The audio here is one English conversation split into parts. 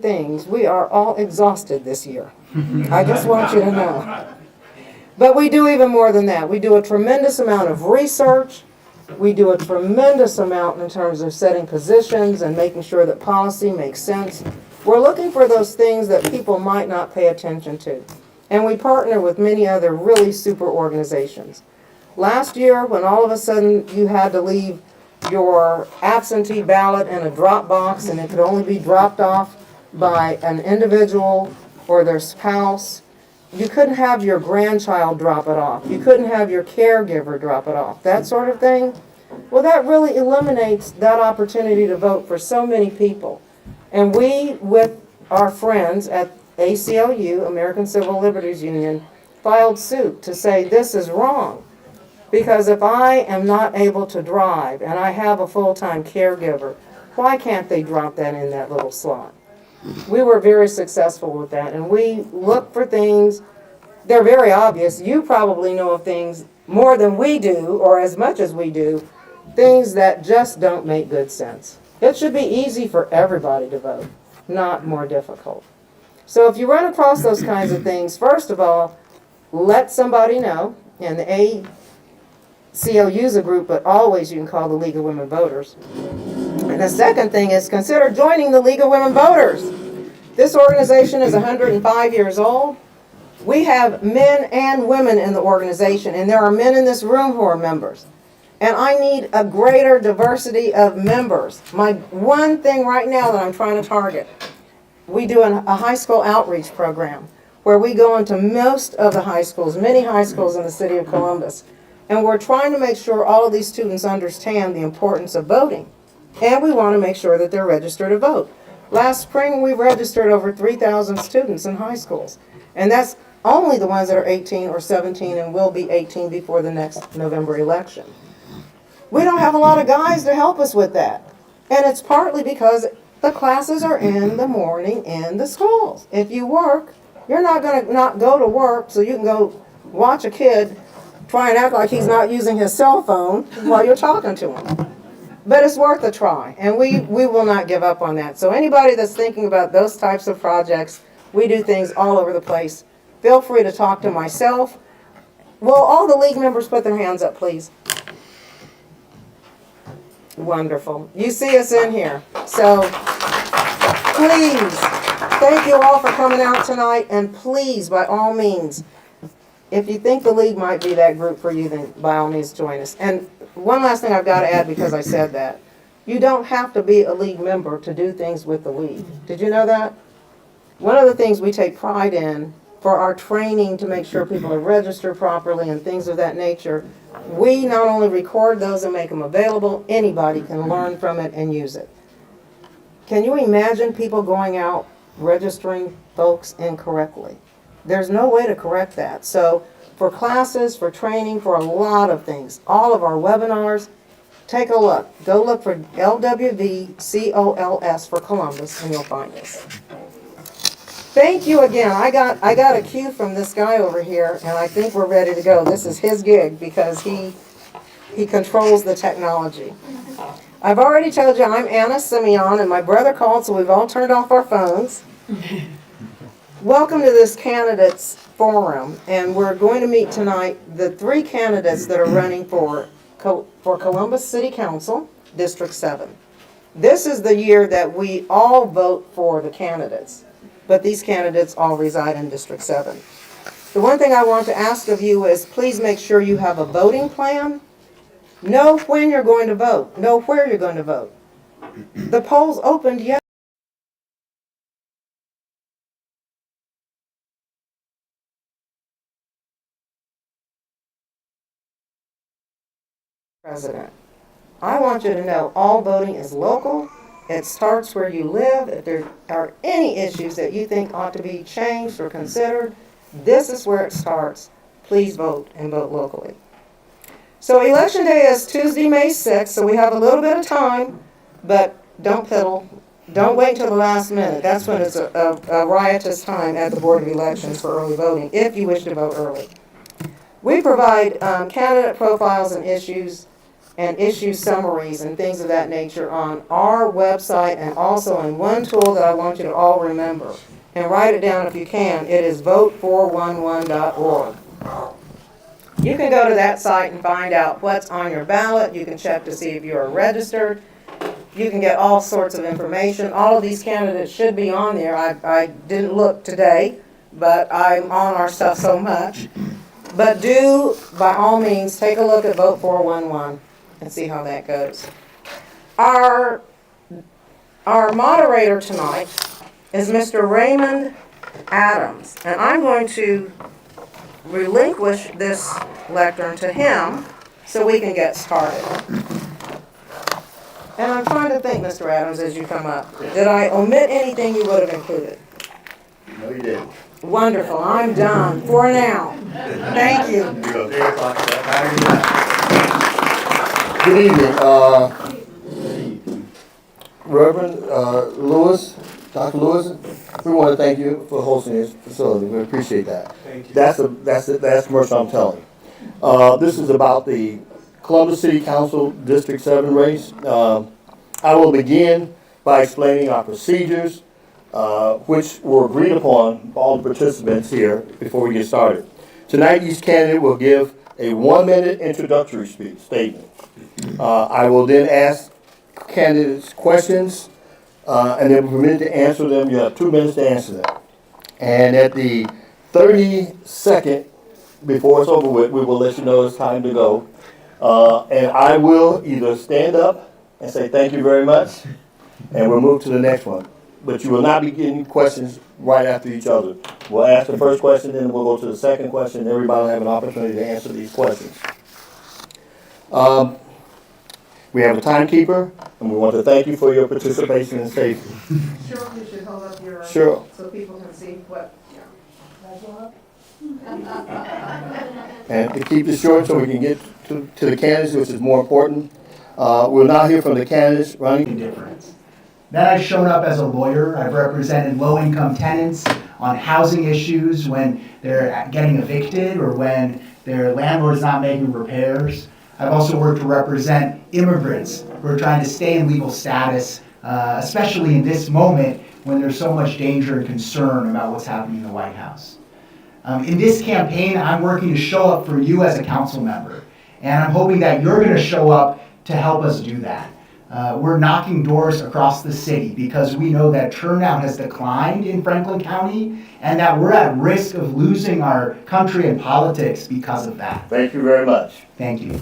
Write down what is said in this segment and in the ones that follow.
things, we are all exhausted this year. I just want you to know. But we do even more than that. We do a tremendous amount of research. We do a tremendous amount in terms of setting positions and making sure that policy makes sense. We're looking for those things that people might not pay attention to. And we partner with many other really super organizations. Last year, when all of a sudden you had to leave your absentee ballot in a drop box and it could only be dropped off by an individual or their spouse, you couldn't have your grandchild drop it off. You couldn't have your caregiver drop it off. That sort of thing. Well, that really eliminates that opportunity to vote for so many people. And we, with our friends at ACLU, American Civil Liberties Union, filed suit to say this is wrong. Because if I am not able to drive and I have a full-time caregiver, why can't they drop that in that little slot? We were very successful with that, and we look for things. They're very obvious. You probably know of things more than we do, or as much as we do, things that just don't make good sense. It should be easy for everybody to vote, not more difficult. So if you run across those kinds of things, first of all, let somebody know, and the ACLU is a group, but always you can call the League of Women Voters. And the second thing is consider joining the League of Women Voters. This organization is 105 years old. We have men and women in the organization, and there are men in this room who are members. And I need a greater diversity of members. My one thing right now that I'm trying to target, we do a high school outreach program where we go into most of the high schools, many high schools in the city of Columbus, and we're trying to make sure all of these students understand the importance of voting. And we want to make sure that they're registered to vote. Last spring, we registered over 3,000 students in high schools. And that's only the ones that are 18 or 17 and will be 18 before the next November election. We don't have a lot of guys to help us with that. And it's partly because the classes are in the morning in the schools. If you work, you're not going to not go to work so you can go watch a kid try and act like he's not using his cell phone while you're talking to him. But it's worth a try, and we will not give up on that. So anybody that's thinking about those types of projects, we do things all over the place. Feel free to talk to myself. Will all the league members put their hands up, please? Wonderful. You see us in here. So please, thank you all for coming out tonight, and please, by all means, if you think the league might be that group for you, then by all means join us. And one last thing I've got to add because I said that. You don't have to be a league member to do things with the league. Did you know that? One of the things we take pride in for our training to make sure people are registered properly and things of that nature, we not only record those and make them available, anybody can learn from it and use it. Can you imagine people going out registering folks incorrectly? There's no way to correct that. So for classes, for training, for a lot of things, all of our webinars, take a look. Go look for LWVCOLS for Columbus and you'll find us. Thank you again. I got a cue from this guy over here and I think we're ready to go. This is his gig because he controls the technology. I've already told you I'm Anna Simeon and my brother called, so we've all turned off our phones. Welcome to this candidates forum, and we're going to meet tonight the three candidates that are running for Columbus City Council, District 7. This is the year that we all vote for the candidates, but these candidates all reside in District 7. The one thing I want to ask of you is please make sure you have a voting plan. Know when you're going to vote. Know where you're going to vote. The polls opened yesterday. President. I want you to know all voting is local. It starts where you live. If there are any issues that you think ought to be changed or considered, this is where it starts. Please vote and vote locally. So Election Day is Tuesday, May 6th, so we have a little bit of time, but don't piddle. Don't wait until the last minute. That's when it's a riotous time at the Board of Elections for early voting, if you wish to vote early. We provide candidate profiles and issues and issue summaries and things of that nature on our website, and also in one tool that I want you to all remember. And write it down if you can. It is vote411.org. You can go to that site and find out what's on your ballot. You can check to see if you're registered. You can get all sorts of information. All of these candidates should be on there. I didn't look today, but I'm on our stuff so much. But do, by all means, take a look at Vote 411 and see how that goes. Our moderator tonight is Mr. Raymond Adams, and I'm going to relinquish this lectern to him so we can get started. And I'm trying to think, Mr. Adams, as you come up, did I omit anything you would have included? No, you didn't. Wonderful. I'm done for now. Thank you. Good evening, Reverend Lewis, Dr. Lewis. We want to thank you for hosting this facility. We appreciate that. Thank you. That's commercial I'm telling. This is about the Columbus City Council District 7 race. I will begin by explaining our procedures, which were agreed upon by all the participants here before we get started. Tonight, each candidate will give a 1-minute introductory statement. I will then ask candidates questions, and they'll be permitted to answer them. You have 2 minutes to answer them. And at the 30-second before it's over with, we will let you know it's time to go. And I will either stand up and say thank you very much, and we'll move to the next one. But you will not be getting questions right after each other. We'll ask the first question, then we'll go to the second question. Everybody will have an opportunity to answer these questions. We have a timekeeper, and we want to thank you for your participation and safety. Sure, you should hold up your, Sure. so people can see what. And to keep this short so we can get to the candidates, which is more important. We'll now hear from the candidates running. Difference. Then I've shown up as a lawyer. I've represented low-income tenants on housing issues when they're getting evicted or when their landlord's not making repairs. I've also worked to represent immigrants who are trying to stay in legal status, especially in this moment when there's so much danger and concern about what's happening in the White House. In this campaign, I'm working to show up for you as a council member, and I'm hoping that you're going to show up to help us do that. We're knocking doors across the city because we know that turnout has declined in Franklin County and that we're at risk of losing our country and politics because of that. Thank you very much. Thank you.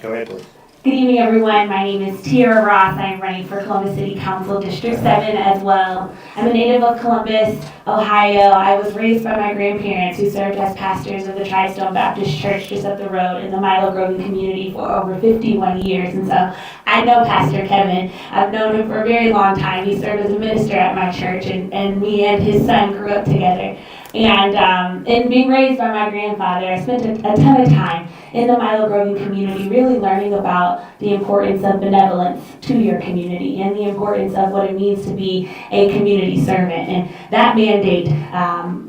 Go ahead, please. Good evening, everyone. My name is Tiara Ross. I am running for Columbus City Council District 7 as well. I'm a native of Columbus, Ohio. I was raised by my grandparents who served as pastors of the Tri-Stone Baptist Church just up the road in the Milo Grogan community for over 51 years. And so I know Pastor Kevin. I've known him for a very long time. He served as a minister at my church, and me and his son grew up together. And in being raised by my grandfather, I spent a ton of time in the Milo Grogan community really learning about the importance of benevolence to your community and the importance of what it means to be a community servant. And that mandate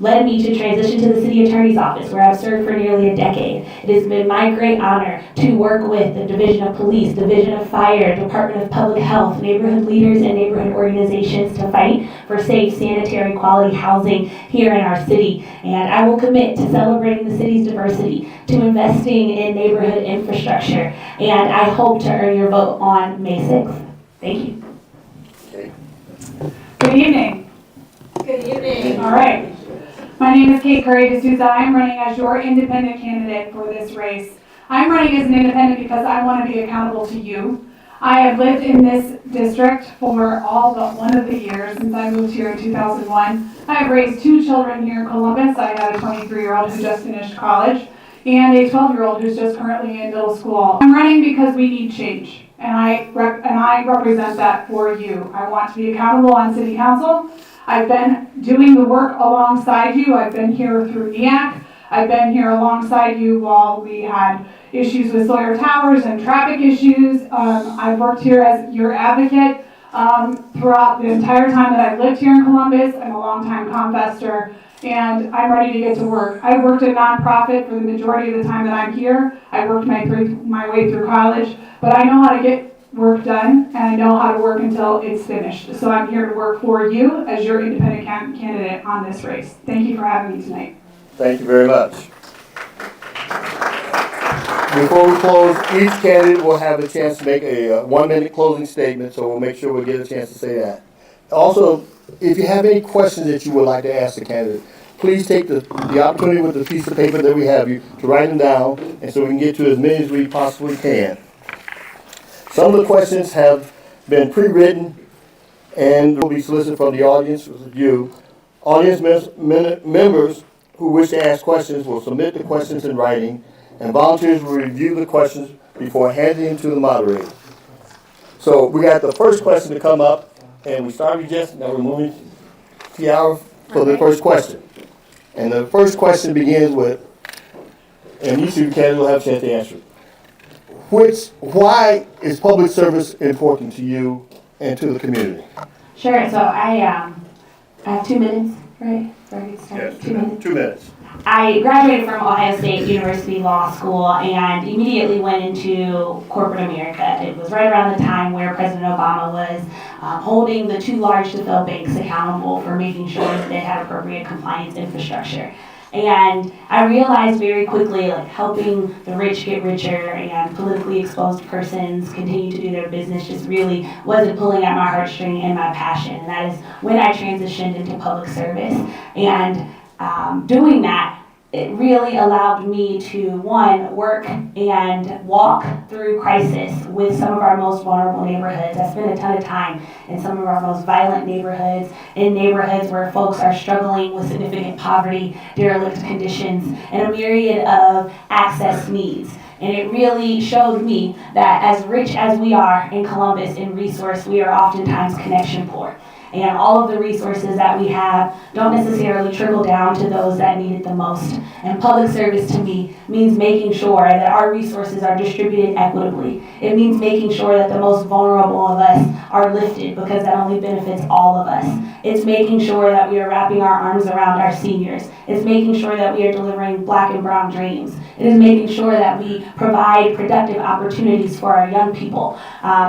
led me to transition to the city attorney's office, where I've served for nearly a decade. It has been my great honor to work with the Division of Police, Division of Fire, Department of Public Health, neighborhood leaders, and neighborhood organizations to fight for safe, sanitary, quality housing here in our city. And I will commit to celebrating the city's diversity, to investing in neighborhood infrastructure, and I hope to earn your vote on May 6th. Thank you. Okay. Good evening. Good evening. All right. My name is Kate Curry D'Souza. I'm running as your independent candidate for this race. I'm running as an independent because I want to be accountable to you. I have lived in this district for all but one of the years since I moved here in 2001. I have raised 2 children here in Columbus. I have a 23-year-old who just finished college and a 12-year-old who's just currently in middle school. I'm running because we need change, and I represent that for you. I want to be accountable on city council. I've been doing the work alongside you. I've been here through NEAC. I've been here alongside you while we had issues with Sawyer Towers and traffic issues. I've worked here as your advocate throughout the entire time that I've lived here in Columbus. I'm a longtime Comfester, and I'm ready to get to work. I worked at nonprofit for the majority of the time that I'm here. I worked my way through college, but I know how to get work done, and I know how to work until it's finished. So I'm here to work for you as your independent candidate on this race. Thank you for having me tonight. Thank you very much. Before we close, each candidate will have a chance to make a 1-minute closing statement, so we'll make sure we get a chance to say that. Also, if you have any questions that you would like to ask the candidate, please take the opportunity with the piece of paper that we have you to write them down, and so we can get to as many as we possibly can. Some of the questions have been pre-written and will be solicited from the audience with you. Audience members who wish to ask questions will submit the questions in writing, and volunteers will review the questions before handing them to the moderator. So we got the first question to come up, and we started with Jess, now we're moving to the hour for the first question. And the first question begins with, and each of you candidates will have a chance to answer it. Why is public service important to you and to the community? Sure. So I have 2 minutes, right? Yes, 2 minutes. 2 minutes. I graduated from Ohio State University Law School and immediately went into corporate America. It was right around the time where President Obama was holding the too large to fail banks accountable for making sure that they had appropriate compliance infrastructure. And I realized very quickly, like, helping the rich get richer and politically exposed persons continue to do their business just really wasn't pulling at my heartstring and my passion. And that is when I transitioned into public service. And doing that, it really allowed me to, one, work and walk through crisis with some of our most vulnerable neighborhoods. I spent a ton of time in some of our most violent neighborhoods, in neighborhoods where folks are struggling with significant poverty, derelict conditions, and a myriad of access needs. And it really showed me that as rich as we are in Columbus in resource, we are oftentimes connection poor. And all of the resources that we have don't necessarily trickle down to those that need it the most. And public service to me means making sure that our resources are distributed equitably. It means making sure that the most vulnerable of us are lifted, because that only benefits all of us. It's making sure that we are wrapping our arms around our seniors. It's making sure that we are delivering Black and brown dreams. It is making sure that we provide productive opportunities for our young people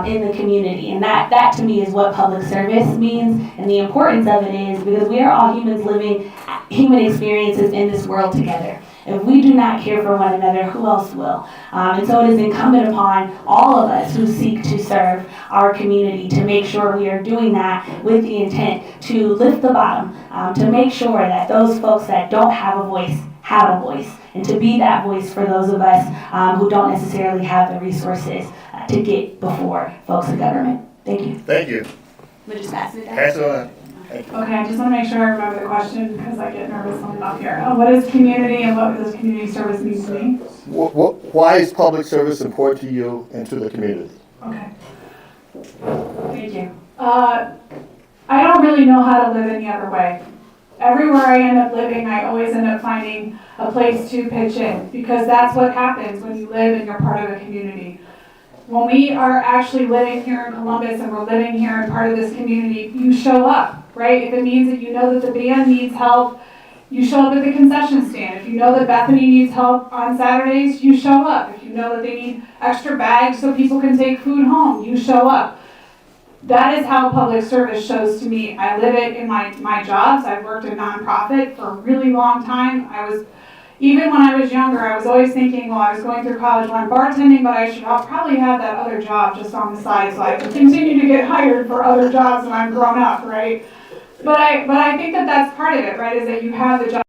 in the community. And that to me is what public service means. And the importance of it is because we are all humans living human experiences in this world together. If we do not care for one another, who else will? And so it is incumbent upon all of us who seek to serve our community to make sure we are doing that with the intent to lift the bottom, to make sure that those folks that don't have a voice have a voice, and to be that voice for those of us who don't necessarily have the resources to get before folks in government. Thank you. Thank you. We'll just pass it down. Pass it on. Thank you. Okay, I just want to make sure I remember the question because I get nervous when I'm up here. What is community and what does community service mean to me? Why is public service important to you and to the community? Okay. Thank you. I don't really know how to live any other way. Everywhere I end up living, I always end up finding a place to pitch in, because that's what happens when you live and you're part of a community. When we are actually living here in Columbus and we're living here and part of this community, you show up, right? If it means that you know that the band needs help, you show up at the concession stand. If you know that Bethany needs help on Saturdays, you show up. If you know that they need extra bags so people can take food home, you show up. That is how public service shows to me. I live it in my jobs. I've worked in nonprofit for a really long time. Even when I was younger, I was always thinking, well, I was going through college, well, I'm bartending, but I'll probably have that other job just on the side so I can continue to get hired for other jobs when I'm grown up, right? But I think that that's part of it, right, is that you have the job.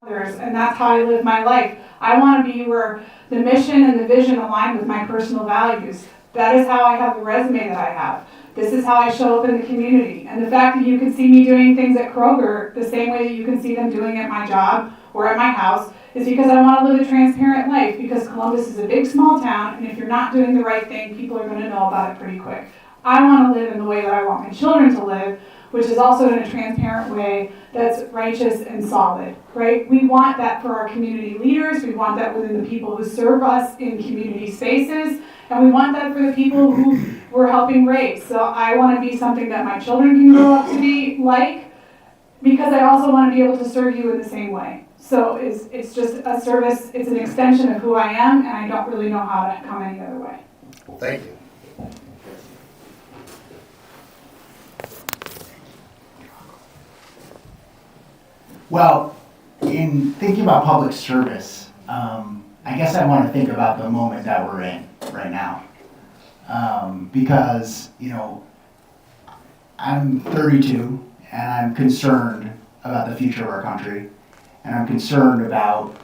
And that's how I live my life. I want to be where the mission and the vision align with my personal values. That is how I have the resume that I have. This is how I show up in the community. And the fact that you can see me doing things at Kroger the same way that you can see them doing at my job or at my house is because I want to live a transparent life, because Columbus is a big, small town, and if you're not doing the right thing, people are going to know about it pretty quick. I want to live in the way that I want my children to live, which is also in a transparent way that's righteous and solid, right? We want that for our community leaders, we want that within the people who serve us in community spaces, and we want that for the people who we're helping raise. So I want to be something that my children can grow up to be like, because I also want to be able to serve you in the same way. So it's just a service, it's an extension of who I am, and I don't really know how to come any other way. Thank you. Well, in thinking about public service, I guess I want to think about the moment that we're in right now. Because, you know, I'm 32 and I'm concerned about the future of our country. And I'm concerned about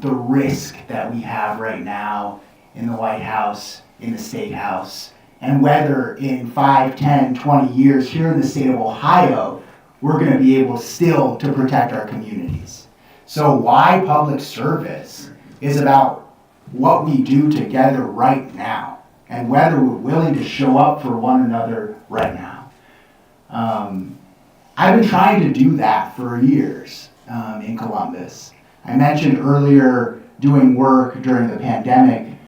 the risk that we have right now in the White House, in the State House, and whether in 5, 10, 20 years here in the state of Ohio, we're going to be able still to protect our communities. So why public service is about what we do together right now and whether we're willing to show up for one another right now. I've been trying to do that for years in Columbus. I mentioned earlier doing work during the pandemic